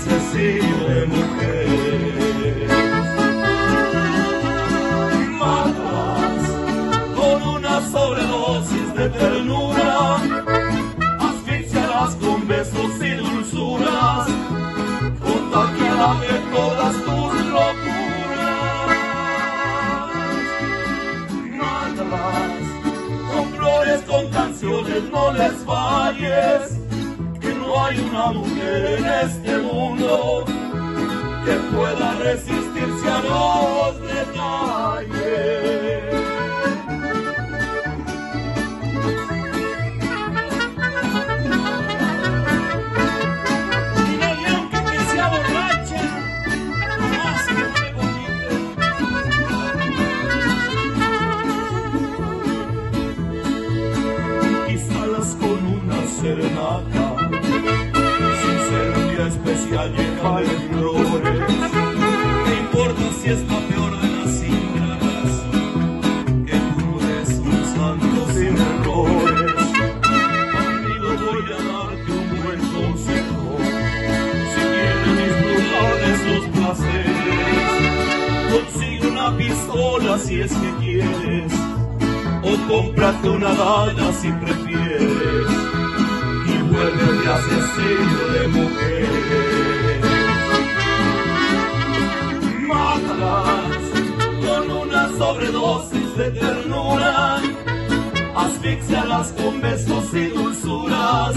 asesino de mujeres. Mátalas con una sobredosis de ternura, asfixialas con besos y dulzuras, contagialas de todas tus locuras. Mátalas con flores, con canciones, no les falles, que no hay una mujer en este mundo que pueda resistirse a los detalles. Serenata, sin ser un día especial llena de flores. ¿Qué importa si está peor de las cifras? Que tú no eres un santo sin errores. Amigo, voy a darte un buen consejo. Si quieres disfrutar de esos placeres, consigue una pistola si es que quieres, o cómprate una daga si prefieres, vuelve de asesino de mujeres. Mátalas con una sobredosis de ternura, asfixialas con besos y dulzuras,